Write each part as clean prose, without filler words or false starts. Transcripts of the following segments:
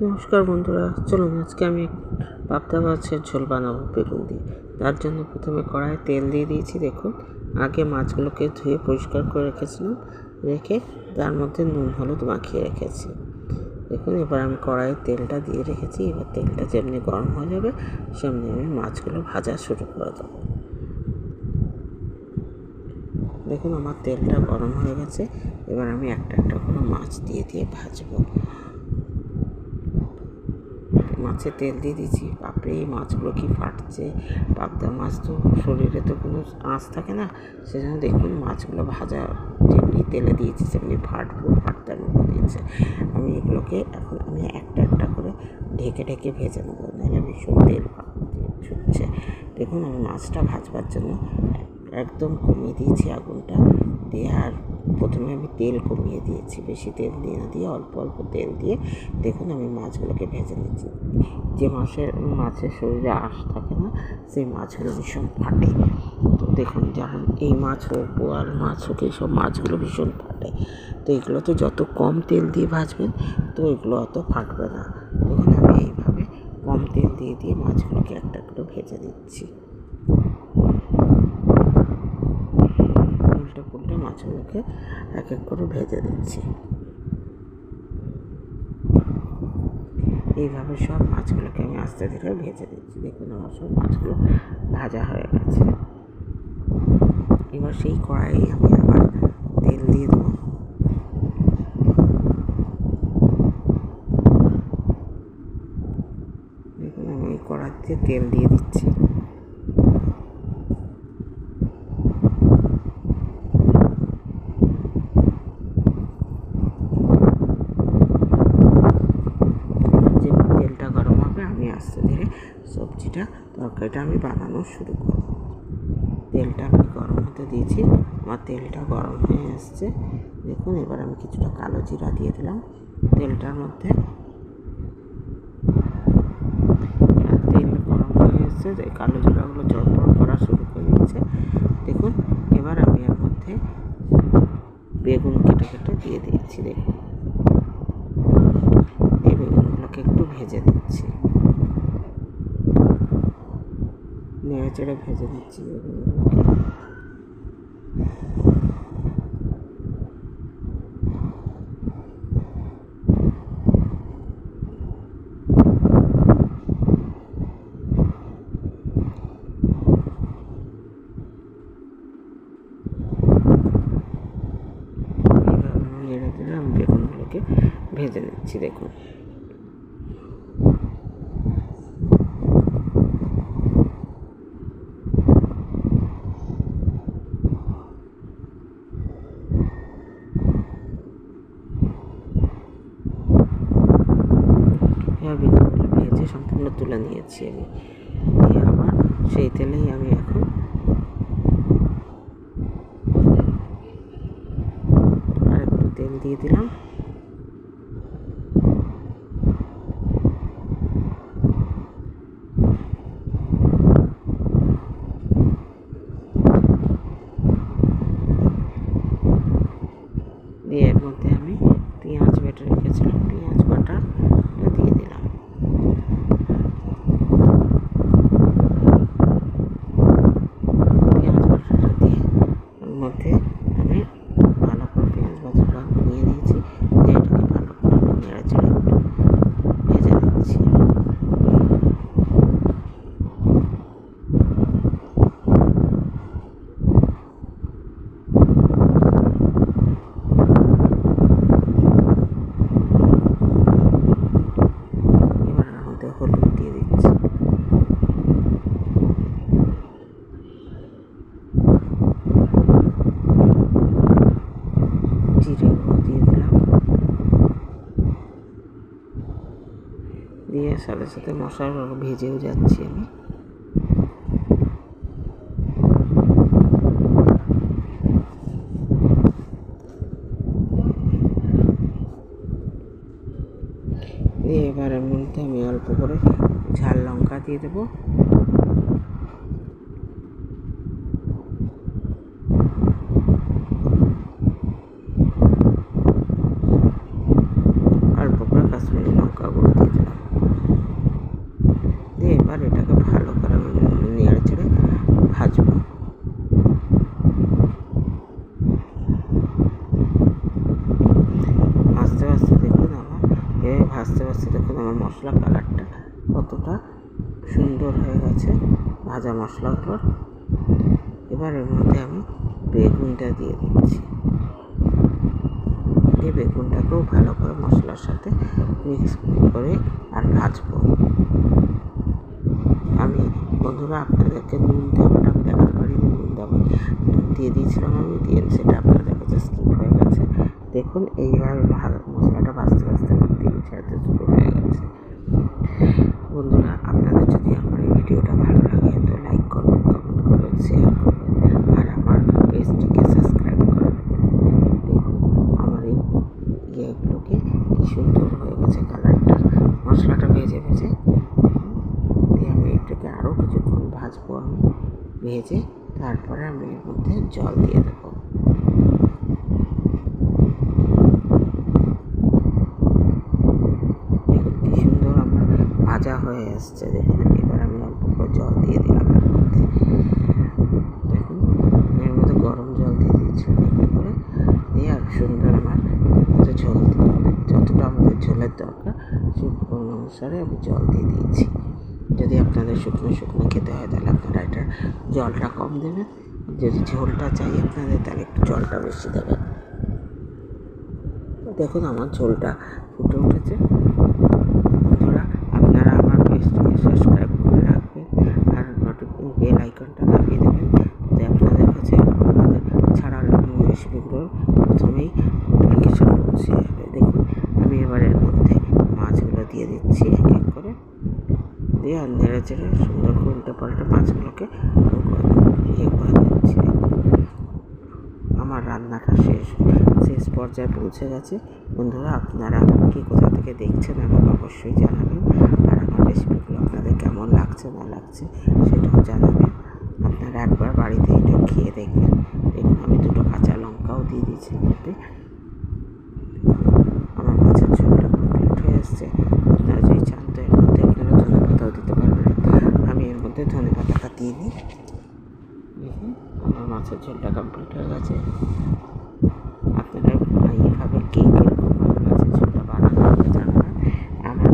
নমস্কার বন্ধুরা, চলুন আজকে আমি পাবদা মাছের ঝোল বানাবো বেগুন দিয়ে। তার জন্য প্রথমে কড়াইয়ে তেল দিয়ে দিয়েছি। দেখুন, আগে মাছগুলোকে ধুয়ে পরিষ্কার করে রেখেছিলাম, রেখে তার মধ্যে নুন হলুদ মাখিয়ে রেখেছি। দেখুন, এবার আমি কড়াইয়ে তেলটা দিয়ে রেখেছি। এবার তেলটা যেমনি গরম হয়ে যাবে সেমনি আমি মাছগুলো ভাজা শুরু করে দেবো। দেখুন, আমার তেলটা গরম হয়ে গেছে। এবার আমি একটা একটা করে মাছ দিয়ে ভাজবো। মাছে তেল দিয়ে দিয়েছি। বাপরে, এই মাছগুলো কি ফাটছে! পাবদা মাছ তো শরীরে তো কোনো আঁচ থাকে না, সেজন্য দেখুন মাছগুলো ভাজা যেমনি তেলে দিয়েছি সেমনি ফাটতে আরম্ভ দিয়েছে। আমি এগুলোকে এখন একটা একটা করে ঢেকে ঢেকে ভেজে নেবো, নাহলে ভীষণ তেল ছুটছে। দেখুন, আমি মাছটা ভাজবার জন্য একদম কমিয়ে দিয়েছি আগুনটা দিয়ে। আর প্রথমে আমি তেল কমিয়ে দিয়েছি, বেশি তেল দিয়ে না দিয়ে অল্প অল্প তেল দিয়ে দেখুন আমি মাছগুলোকে ভেজে নিচ্ছি। যে মাছের শরীরে আঁশ থাকে না, সেই মাছগুলো ভীষণ ফাটে। তো দেখুন, যেমন এই মাছ হোক, বোয়াল মাছ হোক, এইসব মাছগুলো ভীষণ ফাটে। তো এগুলো তো যত কম তেল দিয়ে ভাজবেন তো এগুলো অত ফাটবে না। দেখুন, আমি এইভাবে কম তেল দিয়ে মাছগুলোকে একটা করে ভেজে দিচ্ছি। উল্টে মাছগুলোকে এক এক করে ভেজে দিচ্ছি। এইভাবে সব মাছগুলোকে আমি আস্তে ধীরে ভেজে দিচ্ছি। দেখুন, আমার সব মাছগুলো ভাজা হয়ে গেছে। এবার সেই কড়াইয়ে আমি আবার তেল দিয়ে দেবো। দেখুন, আমি এই কড়াইতে তেল দিয়ে দিচ্ছি। যে তেলটা গরম হবে আমি আস্তে ধীরে তরকারিটা আমি বানানো শুরু করব। তেলটা আমি গরম হতে দিয়েছি, আমার তেলটা গরম হয়ে আসছে। দেখুন, এবার আমি কিছুটা কালো জিরা দিয়ে দিলাম তেলটার মধ্যে। তেল গরম হয়ে এসছে, কালো জিরাগুলো ঝরঝর করা শুরু করে দিয়েছে। দেখুন, এবার আমি এর মধ্যে বেগুন কেটে দিয়ে দিচ্ছি। দেখুন, এই বেগুনগুলোকে একটু ভেজে দিচ্ছি, নেড়ে চেড়ে ভেজে দিচ্ছি বেগুনগুলোকে। নেড়ে চেড়ে আমি বেগুনগুলোকে ভেজে নিচ্ছি। দেখুন, বেগুনগুলো ভেজে সম্পূর্ণ তুলে নিয়েছি আমি। দিয়ে আবার সেই তেলেই আমি এখন আর একটু তেল দিয়ে দিলাম। দিয়ে এর মধ্যে আমি পেঁয়াজ বেটে রেখেছিলাম, পেঁয়াজ বাটাটা দিয়ে দিলাম। পেঁয়াজ বাটাটা দিয়ে ওর মধ্যে আমি ভালো করে পেঁয়াজ বাটাটা নিয়ে নিয়েছি। দিয়ে এটাকে ভালো করে নেড়ে চেড়ে ভেজে দিচ্ছি। হলুদ দিয়ে দিচ্ছি, জিরে গুঁড়ো দিয়ে দিলাম। দিয়ে সাথে সাথে মশলা ভেজেও যাচ্ছি আমি। দিয়ে এবার এর মধ্যে আমি অল্প করে ঝাল লঙ্কা দিয়ে দেবো। অল্প করে কাশ্মীরি লঙ্কা গুঁড়ো দিয়ে ভাজতে ভাজতে দেখুন আমার মশলা কালারটা কতটা সুন্দর হয়ে গেছে ভাজা মশলাগুলো। এবার এর মধ্যে আমি বেগুনটা দিয়ে দিচ্ছি। এই বেগুনটাকেও ভালো করে মশলার সাথে মিক্স করে আর ভাজবো। আমি বন্ধুরা আপনাদেরকে নুন দেওয়াটা আমি দেখাতে পারিনি, নুন দিয়ে দিয়েছিলাম আমি, দিয়ে সেটা আপনাদের কাছে স্কিপ হয়ে গেছে। দেখুন এইভাবে মশলাটা ভাজতে ভাজতে আমার তেল ছাড়তে শুরু হয়ে গেছে। বন্ধুরা আপনাদের যদি আমার এই ভিডিওটা ভালো লাগে তো লাইক করবেন, কমেন্ট করবেন, শেয়ার করবেন আর আমার পেজটিকে সাবস্ক্রাইব করে দেবেন। দেখুন আমার এই ইয়েগুলোকে কি সুন্দর হয়ে গেছে কালারটা, মশলাটা ভেজে ভেজে দিয়ে আমি এটাকে আরও কিছুক্ষণ ভাজবো। আমি ভেজে তারপরে আমি এর মধ্যে জল দিয়ে দেবো। দেখুন কি সুন্দর আমার ভাজা হয়ে আসছে। দেখুন এবার আমি অল্প করে জল দিয়ে দিলাম এর মধ্যে। দেখুন এর মধ্যে গরম জল দিয়ে দিয়েছিলাম একটু করে, দিয়ে আর সুন্দর আমার মধ্যে ঝোল যতটা আমাদের ঝোলের দরকার সেই অনুসারে আমি জল দিয়ে দিয়েছি। যদি আপনাদের শুকনো শুকনো খেতে হয় তাহলে আপনারা এটা জলটা কম দেবেন, যদি ঝোলটা চাই আপনাদের তাহলে একটু জলটা বেশি দেবেন। দেখুন আমার ঝোলটা ফুটে উঠেছে। বন্ধুরা আপনারা আমার পেজটিকে সাবস্ক্রাইব করে রাখবেন আর বেল আইকনটা দাবিয়ে দেবেন, যাতে আপনাদের কাছে আমাদের ছাড়া রেসিপিগুলোর প্রথমেই নোটিফিকেশান পৌঁছে যাবে। দেখুন আমি এবার এর মধ্যে মাছগুলো দিয়ে দিচ্ছি এক এক করে, দিয়ে আর নেড়ে চেড়ে সুন্দর করে উল্টে পাল্টে মাছগুলোকে করে দিচ্ছি। আমার রান্নাটা শেষ পর্যায়ে পৌঁছে গেছে। বন্ধুরা আপনারা কি কোথা থেকে দেখছেন আমাকে অবশ্যই জানাবেন আর আমার রেসিপিগুলো আপনাদের কেমন লাগছে না লাগছে সেটাও জানাবেন। আপনারা একবার বাড়িতে এটা খেয়ে দেখবেন। দেখুন আমি দুটো কাঁচা লঙ্কাও দিয়ে দিয়েছি মধ্যে। আমার মাছের ঝোলটা কমপ্লিট হয়ে এসছে। আপনারা যদি চান তো এর মধ্যে আপনারা ধনে পাতাও দিতে পারবেন, আমি এর মধ্যে ধনে পাতাটা দিয়ে দিই। দেখুন আমার মাছের ঝোলটা কমপ্লিট হয়ে গেছে। আপনারা এইভাবে কে কীরকমভাবে মাছের ঝোলটা বানানো হবে জানবেন। আমার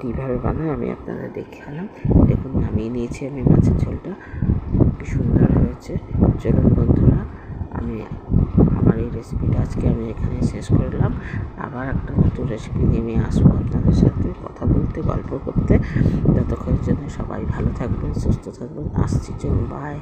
কীভাবে বানায় আমি আপনাদের দেখালাম। দেখুন নামিয়ে নিয়েছি আমি মাছের ঝোলটা, কি সুন্দর হয়েছে। চলুন বন্ধুরা আমি আমার এই রেসিপিটা আজকে আমি এখানে শেষ করলাম। আবার একটা নতুন রেসিপি নিয়ে আসবো আপনাদের সাথে কথা বলতে, গল্প করতে। ততক্ষণের জন্য সবাই ভালো থাকবেন, সুস্থ থাকবেন। আসছি, চলুন, বাই।